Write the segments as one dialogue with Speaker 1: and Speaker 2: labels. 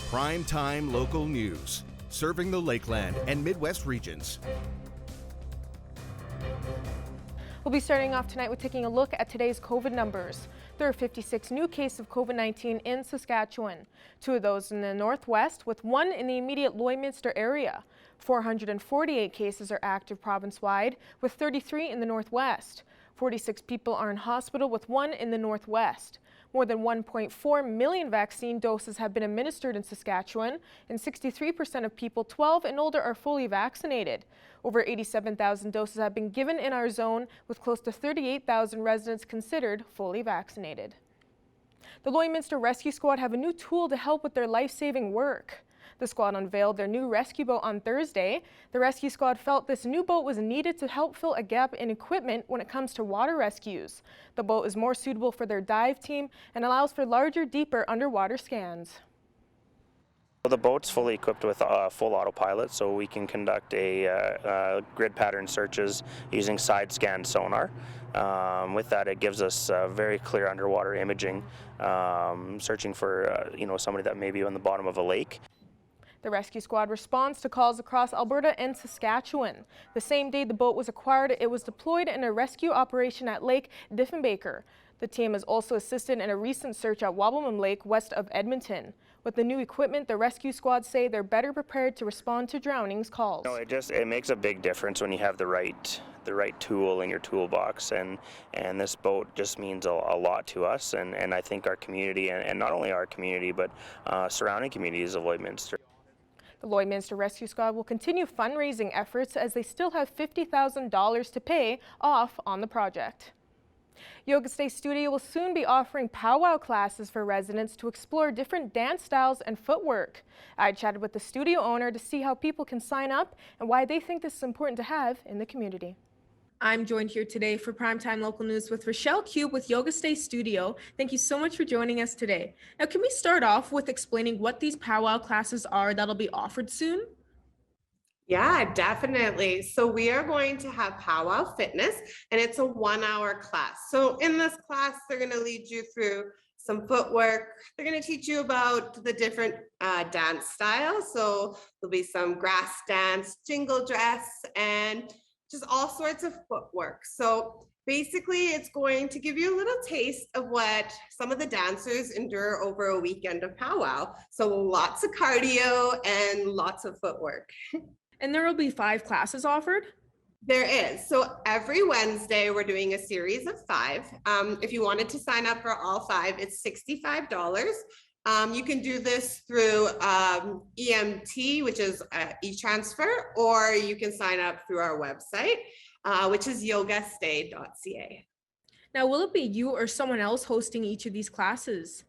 Speaker 1: Primetime local news, serving the Lakeland and Midwest regions.
Speaker 2: We'll be starting off tonight with taking a look at today's COVID numbers. There are 56 new cases of COVID-19 in Saskatchewan, 2 of those in the northwest, with 1 in the immediate Lloydminster area. 448 cases are active province-wide, with 33 in the northwest. 46 people are in hospital, with 1 in the northwest. More than 1.4 million vaccine doses have been administered in Saskatchewan, and 63% of people 12 and older are fully vaccinated. Over 87,000 doses have been given in our zone, with close to 38,000 residents considered fully vaccinated. The Lloydminster Rescue Squad have a new tool to help with their life-saving work. The squad unveiled their new rescue boat on Thursday. The rescue squad felt this new boat was needed to help fill a gap in equipment when it comes to water rescues. The boat is more suitable for their dive team and allows for larger, deeper underwater scans.
Speaker 3: The boat's fully equipped with full autopilot, so we can conduct a grid pattern searches using side scan sonar. With that, it gives us very clear underwater imaging, searching for somebody that may be on the bottom of a lake.
Speaker 2: The rescue squad responds to calls across Alberta and Saskatchewan. The same day the boat was acquired, it was deployed in a rescue operation at Lake Diefenbaker. The team has also assisted in a recent search at Wabblemam Lake west of Edmonton. With the new equipment, the rescue squad say they're better prepared to respond to drownings calls.
Speaker 3: It makes a big difference when you have the right tool in your toolbox, and this boat just means a lot to us, and I think our community, and not only our community, but surrounding communities of Lloydminster.
Speaker 2: The Lloydminster Rescue Squad will continue fundraising efforts as they still have $50,000 to pay off on the project. Yoga Stay Studio will soon be offering powwow classes for residents to explore different dance styles and footwork. I chatted with the studio owner to see how people can sign up and why they think this is important to have in the community. I'm joined here today for Primetime Local News with Rochelle Cube with Yoga Stay Studio. Thank you so much for joining us today. Now, can we start off with explaining what these powwow classes are that'll be offered soon?
Speaker 4: Yeah, definitely. So we are going to have powwow fitness, and it's a 1-hour class. So in this class, they're going to lead you through some footwork. They're going to teach you about the different dance styles. So there'll be some grass dance, jingle dress, and just all sorts of footwork. So basically, it's going to give you a little taste of what some of the dancers endure over a weekend of powwow. So lots of cardio and lots of footwork.
Speaker 2: And there will be 5 classes offered?
Speaker 4: There is. So every Wednesday, we're doing a series of 5. If you wanted to sign up for all 5, it's $65. You can do this through EMT, which is e-transfer, or you can sign up through our website, which is yogastay.ca.
Speaker 2: Now, will it be you or someone else hosting each of these classes?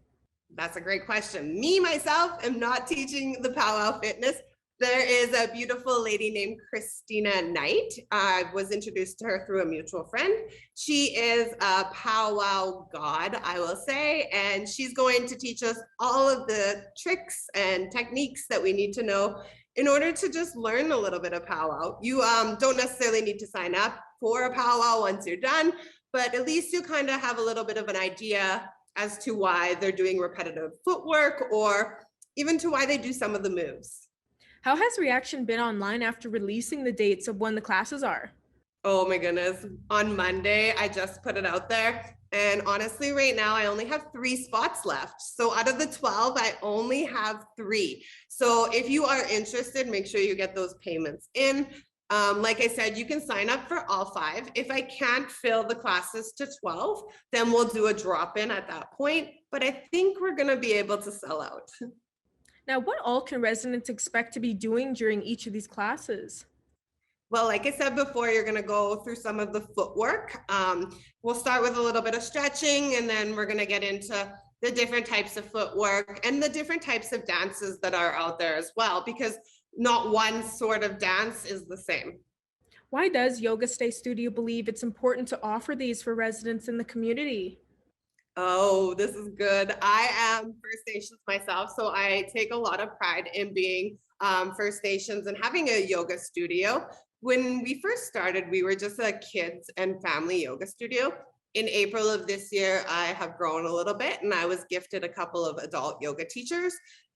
Speaker 4: That's a great question. Me, myself, am not teaching the powwow fitness. There is a beautiful lady named Christina Knight. I was introduced to her through a mutual friend. She is a powwow god, I will say, and she's going to teach us all of the tricks and techniques that we need to know in order to just learn a little bit of powwow. You don't necessarily need to sign up for a powwow once you're done, but at least you kind of have a little bit of an idea as to why they're doing repetitive footwork, or even to why they do some of the moves.
Speaker 2: How has reaction been online after releasing the dates of when the classes are?
Speaker 4: Oh my goodness. On Monday, I just put it out there. And honestly, right now, I only have 3 spots left. So out of the 12, I only have 3. So if you are interested, make sure you get those payments in. Like I said, you can sign up for all 5. If I can't fill the classes to 12, then we'll do a drop-in at that point. But I think we're going to be able to sell out.
Speaker 2: Now, what all can residents expect to be doing during each of these classes?
Speaker 4: Well, like I said before, you're going to go through some of the footwork. We'll start with a little bit of stretching, and then we're going to get into the different types of footwork and the different types of dances that are out there as well, because not one sort of dance is the same.
Speaker 2: Why does Yoga Stay Studio believe it's important to offer these for residents in the community?
Speaker 4: Oh, this is good. I am First Nations myself, so I take a lot of pride in being First Nations and having a yoga studio. When we first started, we were just a kids and family yoga studio. in April of this year, I have grown a little bit and I was gifted a couple of adult yoga teachers.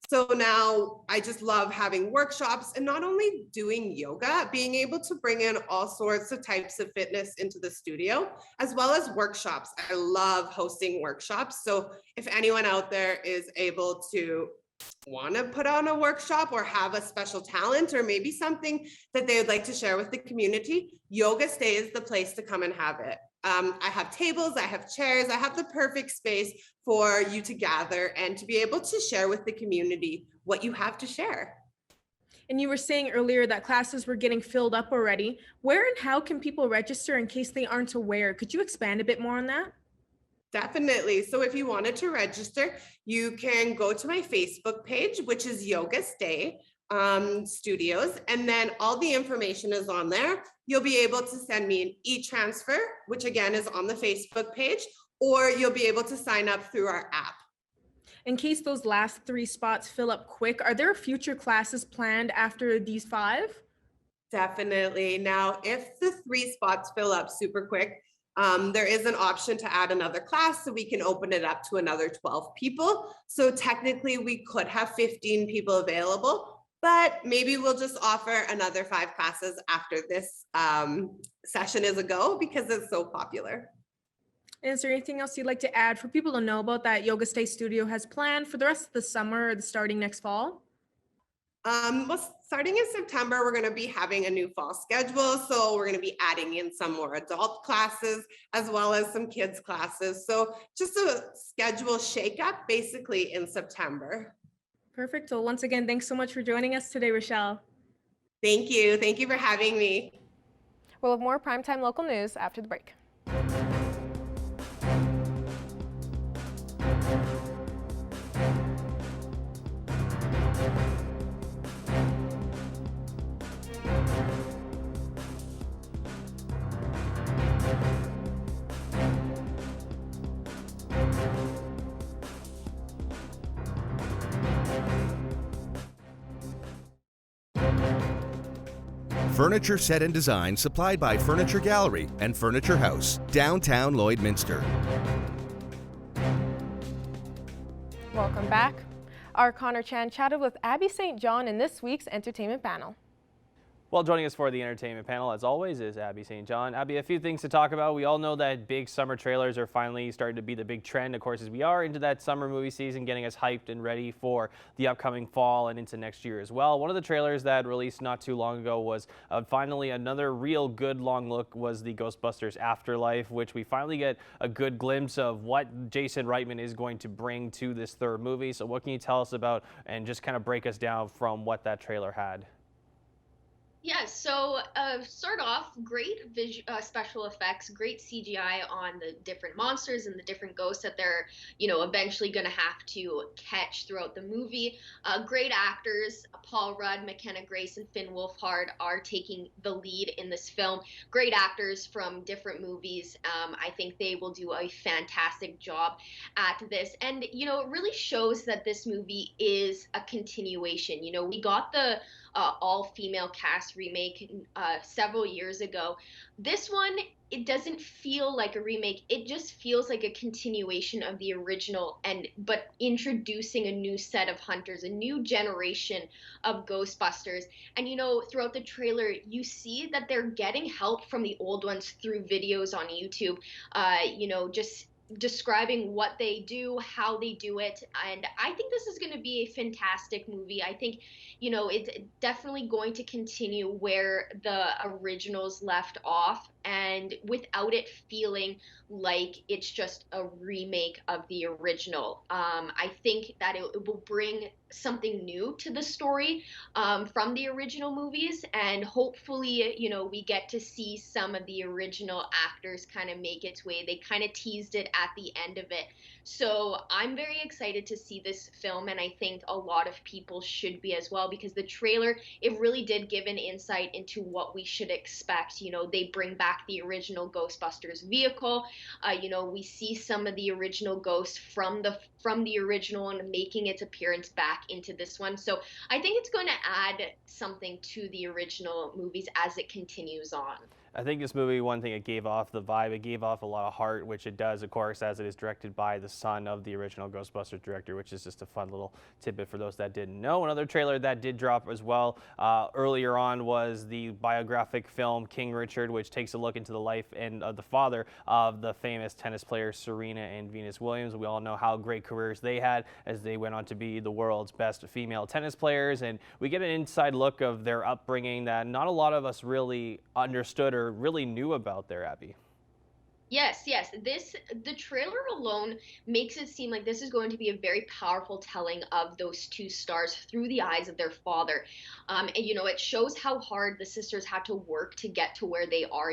Speaker 4: So now I just love having workshops and not only doing yoga, being able to bring in all sorts of types of fitness into the studio, as well as workshops. I love hosting workshops. So if anyone out there is able to want to put on a workshop or have a special talent or maybe something that they would like to share with the community, Yoga Stay is the place to come and have it. I have tables, I have chairs, I have the perfect space for you to gather and to be able to share with the community what you have to share.
Speaker 2: And you were saying earlier that classes were getting filled up already. Where and how can people register in case they aren't aware? Could you expand a bit more on that?
Speaker 4: Definitely. So if you wanted to register, you can go to my Facebook page, which is Yoga Stay Studios, and then all the information is on there. You'll be able to send me an e-transfer, which again is on the Facebook page, or you'll be able to sign up through our app.
Speaker 2: In case those last 3 spots fill up quick, are there future classes planned after these 5?
Speaker 4: Definitely. Now, if the 3 spots fill up super quick, there is an option to add another class, so we can open it up to another 12 people. So technically we could have 15 people available, but maybe we'll just offer another 5 classes after this session is a go because it's so popular.
Speaker 2: And is there anything else you'd like to add for people to know about that Yoga Stay Studio has planned for the rest of the summer or starting next fall?
Speaker 4: Well, starting in September, we're going to be having a new fall schedule. So we're going to be adding in some more adult classes as well as some kids classes. So just a schedule shakeup basically in September.
Speaker 2: Perfect. So once again, thanks so much for joining us today, Rochelle.
Speaker 4: Thank you. Thank you for having me.
Speaker 2: We'll have more Primetime local news after the break.
Speaker 1: Furniture set and design supplied by Furniture Gallery and Furniture House, downtown Lloydminster.
Speaker 2: Welcome back. Our Connor Chan chatted with Abby St. John in this week's entertainment panel.
Speaker 5: Well, joining us for the entertainment panel, as always, is Abby St. John. Abby, a few things to talk about. We all know that big summer trailers are finally starting to be the big trend, of course, as we are into that summer movie season, getting us hyped and ready for the upcoming fall and into next year as well. One of the trailers that released not too long ago was finally another real good long look was the Ghostbusters Afterlife, which we finally get a good glimpse of what Jason Reitman is going to bring to this third movie. So what can you tell us about and just kind of break us down from what that trailer had?
Speaker 6: Yeah, so start off, great special effects, great CGI on the different monsters and the different ghosts that they're, eventually going to have to catch throughout the movie. Great actors, Paul Rudd, McKenna Grace, and Finn Wolfhard are taking the lead in this film. Great actors from different movies. I think they will do a fantastic job at this. And, it really shows that this movie is a continuation. We got the all-female cast remake several years ago. This one, it doesn't feel like a remake. It just feels like a continuation of the original, but introducing a new set of hunters, a new generation of Ghostbusters. And throughout the trailer, you see that they're getting help from the old ones through videos on YouTube. Just describing what they do, how they do it. And I think this is going to be a fantastic movie. I think, it's definitely going to continue where the originals left off and without it feeling like it's just a remake of the original. I think that it will bring something new to the story from the original movies, and hopefully, we get to see some of the original actors kind of make its way. They kind of teased it at the end of it. So I'm very excited to see this film, and I think a lot of people should be as well, because the trailer, it really did give an insight into what we should expect. They bring back the original Ghostbusters vehicle. We see some of the original ghosts from the original and making its appearance back into this one. So I think it's going to add something to the original movies as it continues on.
Speaker 5: I think this movie, one thing it gave off the vibe, it gave off a lot of heart, which it does, of course, as it is directed by the son of the original Ghostbusters director, which is just a fun little tidbit for those that didn't know. Another trailer that did drop as well earlier on was the biographic film King Richard, which takes a look into the life and the father of the famous tennis players Serena and Venus Williams. We all know how great careers they had as they went on to be the world's best female tennis players, and we get an inside look of their upbringing that not a lot of us really understood or really knew about there, Abby.
Speaker 6: Yes, yes. The trailer alone makes it seem like this is going to be a very powerful telling of those two stars through the eyes of their father. And it shows how hard the sisters had to work to get to where they are.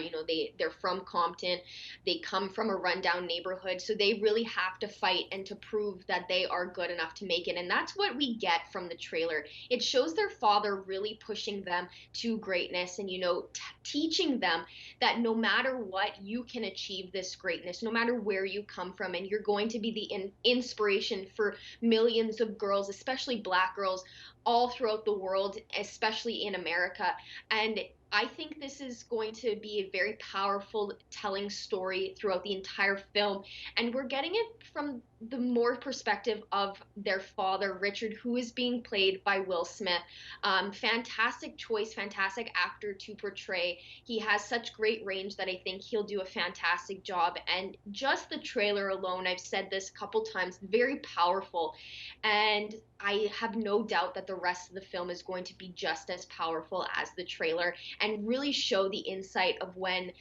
Speaker 6: They're from Compton, they come from a rundown neighborhood, so they really have to fight and to prove that they are good enough to make it. And that's what we get from the trailer. It shows their father really pushing them to greatness and teaching them that no matter what, you can achieve this greatness, no matter where you come from, and you're going to be the inspiration for millions of girls, especially Black girls, all throughout the world, especially in America. And I think this is going to be a very powerful telling story throughout the entire film. And we're getting it from the more perspective of their father, Richard, who is being played by Will Smith. Fantastic choice, fantastic actor to portray. He has such great range that I think he'll do a fantastic job. And just the trailer alone, I've said this a couple times, very powerful. And I have no doubt that the rest of the film is going to be just as powerful as the trailer and really show the insight of when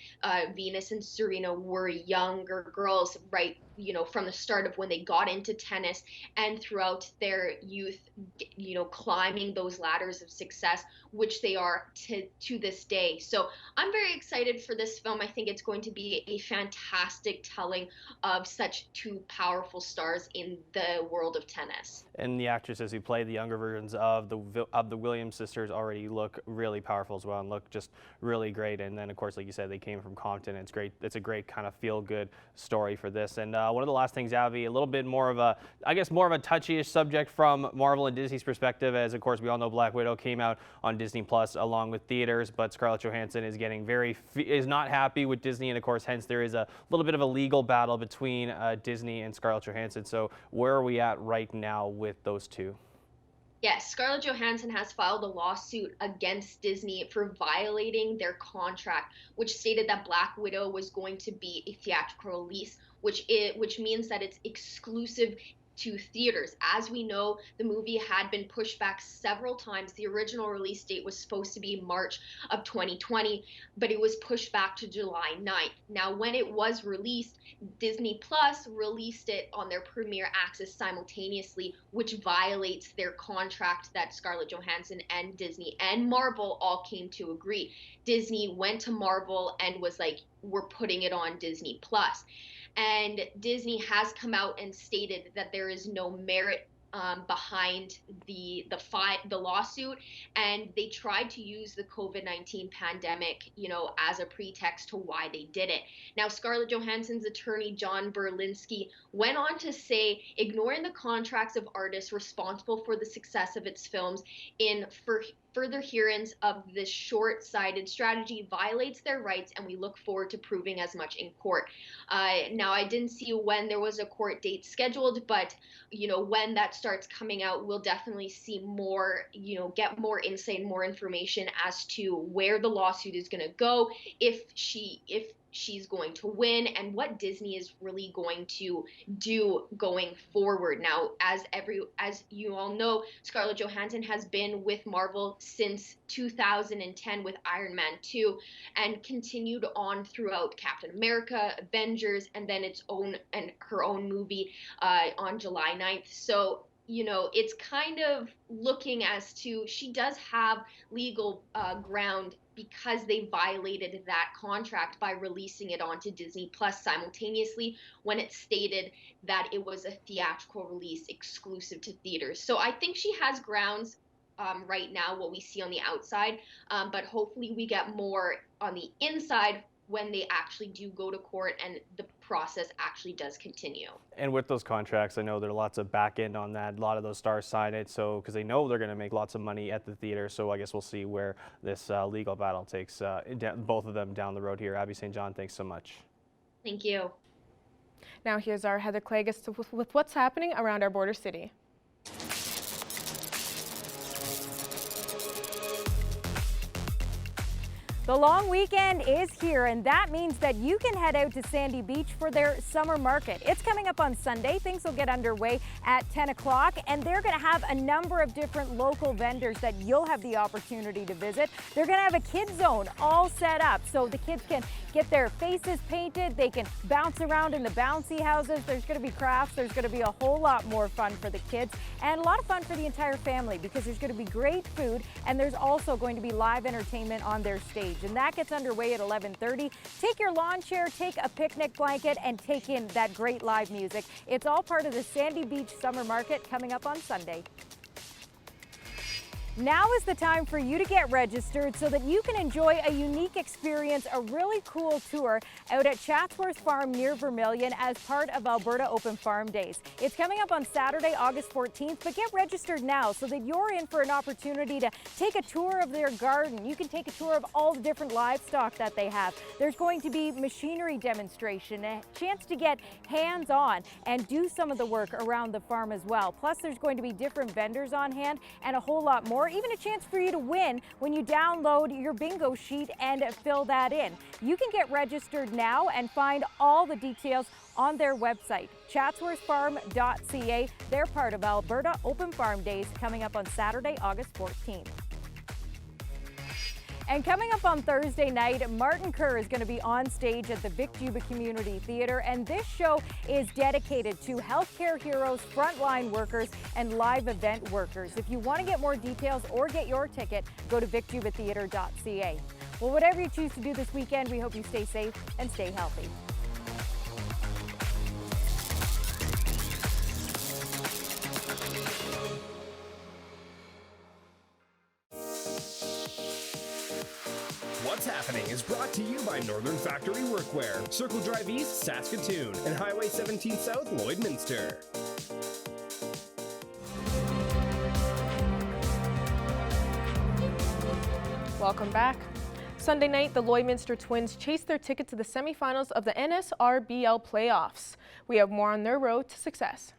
Speaker 6: Venus and Serena were younger girls, right? From the start of when they got into tennis and throughout their youth, climbing those ladders of success, which they are to this day. So I'm very excited for this film. I think it's going to be a fantastic telling of such two powerful stars in the world of tennis.
Speaker 5: And the actresses who play the younger versions of the Williams sisters already look really powerful as well and look just really great. And then, of course, like you said, they came from Compton. It's great. It's a great kind of feel-good story for this. And one of the last things, Abby, a little bit more of a touchy-ish subject from Marvel and Disney's perspective, as of course we all know Black Widow came out on Disney Plus along with theaters, but Scarlett Johansson is getting is not happy with Disney, and of course hence there is a little bit of a legal battle between Disney and Scarlett Johansson. So where are we at right now with those two?
Speaker 6: Yes, Scarlett Johansson has filed a lawsuit against Disney for violating their contract, which stated that Black Widow was going to be a theatrical release, which means that it's exclusive to theaters. As we know, the movie had been pushed back several times. The original release date was supposed to be March of 2020, but it was pushed back to July 9th. Now, when it was released, Disney Plus released it on their premiere access simultaneously, which violates their contract that Scarlett Johansson and Disney and Marvel all came to agree. Disney went to Marvel and was like, we're putting it on Disney Plus. And Disney has come out and stated that there is no merit behind the lawsuit, and they tried to use the COVID-19 pandemic, as a pretext to why they did it. Now, Scarlett Johansson's attorney, John Berlinski, went on to say, ignoring the contracts of artists responsible for the success of its films in further hearings of this short-sighted strategy violates their rights, and we look forward to proving as much in court. Now, I didn't see when there was a court date scheduled, but when that starts coming out, we'll definitely see more, get more insight, more information as to where the lawsuit is going to go, if she's going to win, and what Disney is really going to do going forward. Now, as you all know, Scarlett Johansson has been with Marvel since 2010 with Iron Man 2 and continued on throughout Captain America, Avengers, and then her own movie on July 9th. So it's kind of looking as to she does have legal ground because they violated that contract by releasing it onto Disney Plus simultaneously when it stated that it was a theatrical release exclusive to theaters. So I think she has grounds right now, what we see on the outside, but hopefully we get more on the inside when they actually do go to court and the process actually does continue.
Speaker 5: And with those contracts, I know there are lots of back end on that. A lot of those stars sign it, so because they know they're going to make lots of money at the theater. So I guess we'll see where this legal battle takes both of them down the road here. Abby St. John, thanks so much.
Speaker 6: Thank you.
Speaker 2: Now here's our Heather Clagus with what's happening around our border city.
Speaker 7: The long weekend is here, and that means that you can head out to Sandy Beach for their summer market. It's coming up on Sunday. Things will get underway at 10 o'clock, and they're going to have a number of different local vendors that you'll have the opportunity to visit. They're going to have a kids zone all set up so the kids can get their faces painted. They can bounce around in the bouncy houses. There's going to be crafts. There's going to be a whole lot more fun for the kids and a lot of fun for the entire family because there's going to be great food, and there's also going to be live entertainment on their stage. And that gets underway at 11:30. Take your lawn chair, take a picnic blanket, and take in that great live music. It's all part of the Sandy Beach Summer Market coming up on Sunday. Now is the time for you to get registered so that you can enjoy a unique experience, a really cool tour out at Chatsworth Farm near Vermilion as part of Alberta Open Farm Days. It's coming up on Saturday, August 14th, but get registered now so that you're in for an opportunity to take a tour of their garden. You can take a tour of all the different livestock that they have. There's going to be machinery demonstration, a chance to get hands-on and do some of the work around the farm as well. Plus, there's going to be different vendors on hand and a whole lot more. Even a chance for you to win when you download your bingo sheet and fill that in. You can get registered now and find all the details on their website, chatsworthfarm.ca. They're part of Alberta Open Farm Days coming up on Saturday, August 14th. And coming up on Thursday night, Martin Kerr is going to be on stage at the Vic Juba Community Theatre, and this show is dedicated to healthcare heroes, frontline workers, and live event workers. If you want to get more details or get your ticket, go to vicjubatheatre.ca. Well, whatever you choose to do this weekend, we hope you stay safe and stay healthy.
Speaker 8: What's Happening is brought to you by Northern Factory Workwear, Circle Drive East, Saskatoon, and Highway 17 South, Lloydminster.
Speaker 2: Welcome back. Sunday night, the Lloydminster Twins chased their ticket to the semifinals of the NSRBL playoffs. We have more on their road to success.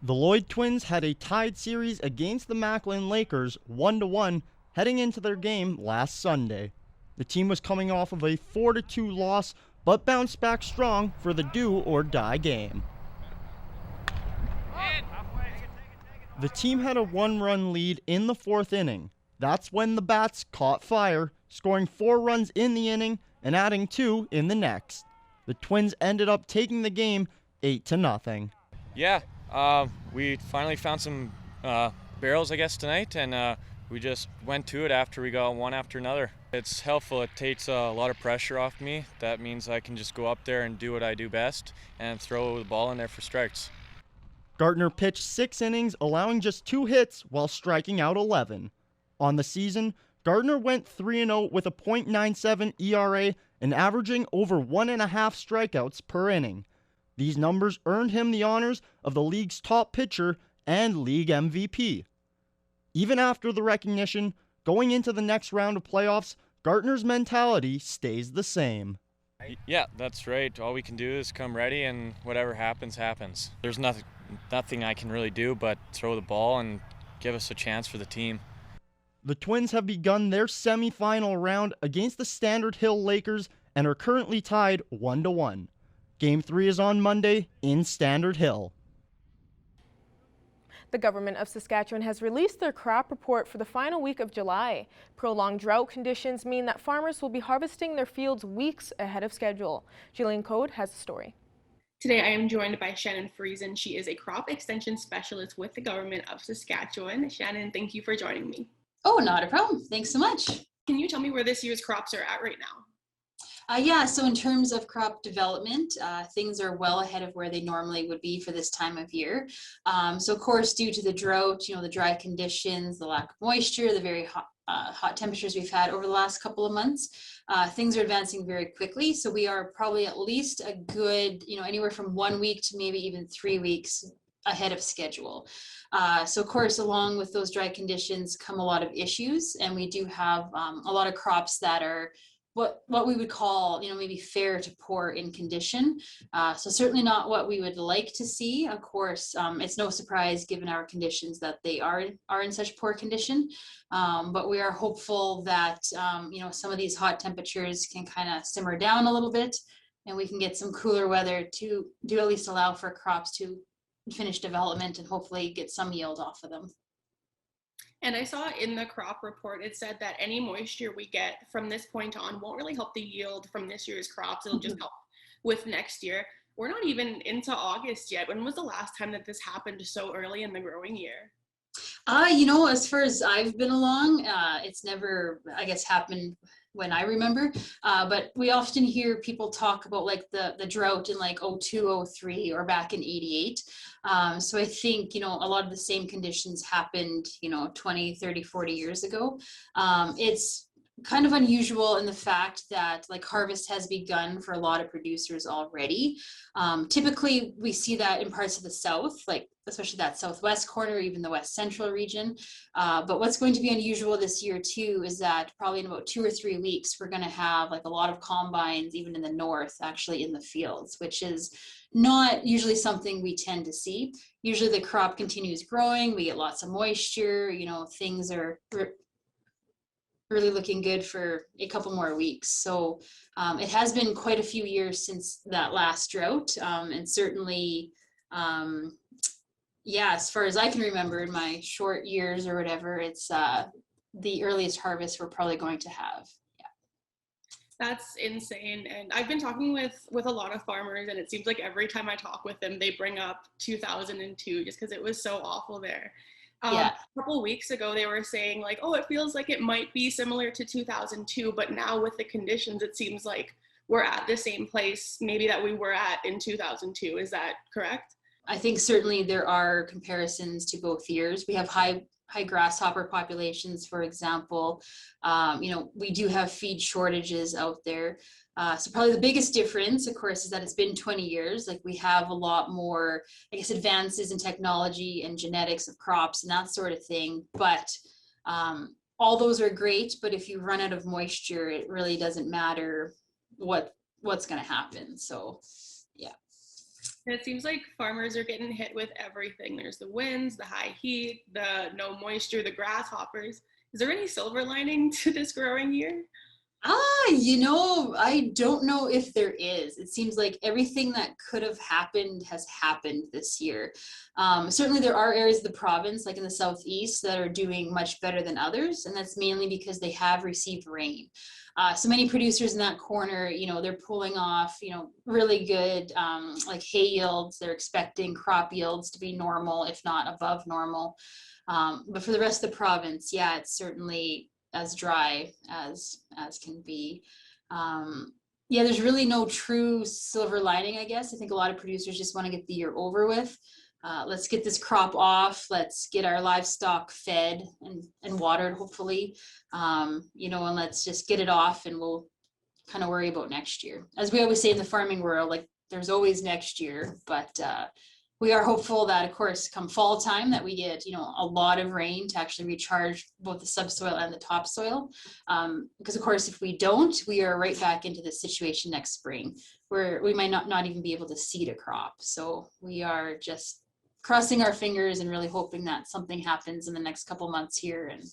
Speaker 9: The Lloyd Twins had a tied series against the Macklin Lakers 1-1 heading into their game last Sunday. The team was coming off of a 4-2 loss, but bounced back strong for the do-or-die game. The team had a one-run lead in the fourth inning. That's when the Bats caught fire, scoring 4 runs in the inning and adding 2 in the next. The Twins ended up taking the game 8-0.
Speaker 10: Yeah, we finally found some barrels, I guess, tonight, and we just went to it after we got one after another. It's helpful. It takes a lot of pressure off me. That means I can just go up there and do what I do best and throw the ball in there for strikes.
Speaker 9: Gardner pitched 6 innings, allowing just 2 hits while striking out 11. On the season, Gardner went 3-0 with a .97 ERA and averaging over 1.5 strikeouts per inning. These numbers earned him the honors of the league's top pitcher and league MVP. Even after the recognition, going into the next round of playoffs, Gardner's mentality stays the same.
Speaker 10: Yeah, that's right. All we can do is come ready, and whatever happens, happens. There's nothing I can really do but throw the ball and give us a chance for the team.
Speaker 9: The Twins have begun their semifinal round against the Standard Hill Lakers and are currently tied 1-1. Game 3 is on Monday in Standard Hill.
Speaker 2: The government of Saskatchewan has released their crop report for the final week of July. Prolonged drought conditions mean that farmers will be harvesting their fields weeks ahead of schedule. Jillian Code has the story.
Speaker 11: Today I am joined by Shannon Friesen. She is a crop extension specialist with the government of Saskatchewan. Shannon, thank you for joining me.
Speaker 12: Oh, not a problem. Thanks so much.
Speaker 11: Can you tell me where this year's crops are at right now?
Speaker 12: Yeah, so in terms of crop development, things are well ahead of where they normally would be for this time of year. So of course, due to the drought, the dry conditions, the lack of moisture, the very hot temperatures we've had over the last couple of months, things are advancing very quickly. So we are probably at least a good, anywhere from 1 week to maybe even 3 weeks ahead of schedule. So of course, along with those dry conditions come a lot of issues, and we do have a lot of crops that are what we would call, maybe fair to poor in condition. So certainly not what we would like to see. Of course, it's no surprise given our conditions that they are in such poor condition. But we are hopeful that, some of these hot temperatures can kind of simmer down a little bit, and we can get some cooler weather to at least allow for crops to finish development and hopefully get some yield off of them.
Speaker 11: And I saw in the crop report, it said that any moisture we get from this point on won't really help the yield from this year's crops. It'll just help with next year. We're not even into August yet. When was the last time that this happened so early in the growing year?
Speaker 12: As far as I've been along, it's never, I guess, happened when I remember. But we often hear people talk about like the drought in like 02, 03 or back in 88. So I think, a lot of the same conditions happened, 20, 30, 40 years ago. It's kind of unusual in the fact that like harvest has begun for a lot of producers already. Typically we see that in parts of the south, like especially that southwest corner, even the west central region. But what's going to be unusual this year too is that probably in about 2 or 3 weeks we're going to have like a lot of combines even in the north actually in the fields, which is not usually something we tend to see. Usually the crop continues growing, we get lots of moisture, things are really looking good for a couple more weeks. So it has been quite a few years since that last drought. And certainly, as far as I can remember in my short years or whatever, it's the earliest harvest we're probably going to have.
Speaker 11: That's insane. And I've been talking with a lot of farmers, and it seems like every time I talk with them, they bring up 2002 just because it was so awful there. A couple of weeks ago, they were saying like, oh, it feels like it might be similar to 2002, but now with the conditions, it seems like we're at the same place maybe that we were at in 2002. Is that correct?
Speaker 12: I think certainly there are comparisons to both years. We have high grasshopper populations, for example. We do have feed shortages out there. So probably the biggest difference, of course, is that it's been 20 years. Like we have a lot more, I guess, advances in technology and genetics of crops and that sort of thing. But all those are great. But if you run out of moisture, it really doesn't matter what's going to happen. So, yeah.
Speaker 11: And it seems like farmers are getting hit with everything. There's the winds, the high heat, the no moisture, the grasshoppers. Is there any silver lining to this growing year?
Speaker 12: I don't know if there is. It seems like everything that could have happened has happened this year. Certainly there are areas of the province, like in the southeast, that are doing much better than others, and that's mainly because they have received rain. So many producers in that corner, they're pulling off, really good like hay yields. They're expecting crop yields to be normal, if not above normal. But for the rest of the province, it's certainly as dry as can be. There's really no true silver lining, I guess. I think a lot of producers just want to get the year over with. Let's get this crop off. Let's get our livestock fed and watered, hopefully, and let's just get it off, and we'll kind of worry about next year. As we always say in the farming world, like there's always next year, but we are hopeful that, of course, come fall time that we get, a lot of rain to actually recharge both the subsoil and the topsoil. Because of course, if we don't, we are right back into this situation next spring where we might not even be able to seed a crop. So we are just crossing our fingers and really hoping that something happens in the next couple months here and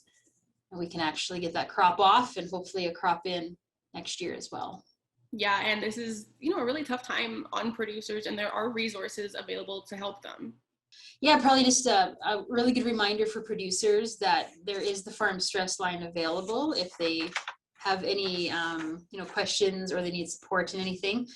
Speaker 12: we can actually get that crop off and hopefully a crop in next year as well.
Speaker 11: Yeah, and this is, a really tough time on producers, and there are resources available to help them.
Speaker 12: Yeah, probably just a really good reminder for producers that there is the farm stress line available if they have any, questions or they need support in anything.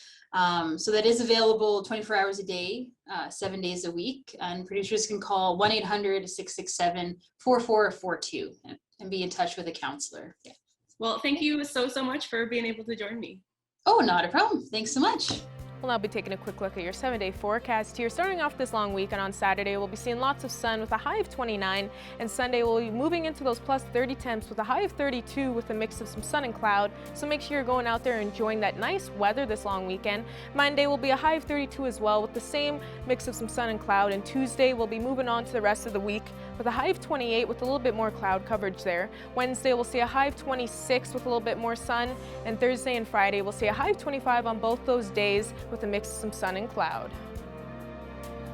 Speaker 12: So that is available 24 hours a day, 7 days a week, and producers can call 1-800-667-4442 and be in touch with a counselor. Yeah.
Speaker 11: Well, thank you so much for being able to join me.
Speaker 12: Oh, not a problem. Thanks so much.
Speaker 2: We'll now be taking a quick look at your 7-day forecast here. Starting off this long weekend on Saturday, we'll be seeing lots of sun with a high of 29, and Sunday we'll be moving into those plus 30 temps with a high of 32 with a mix of some sun and cloud. So make sure you're going out there enjoying that nice weather this long weekend. Monday will be a high of 32 as well with the same mix of some sun and cloud, and Tuesday we'll be moving on to the rest of the week with a high of 28 with a little bit more cloud coverage there. Wednesday we'll see a high of 26 with a little bit more sun, and Thursday and Friday we'll see a high of 25 on both those days with a mix of some sun and cloud.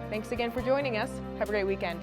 Speaker 2: Thanks again for joining us. Have a great weekend.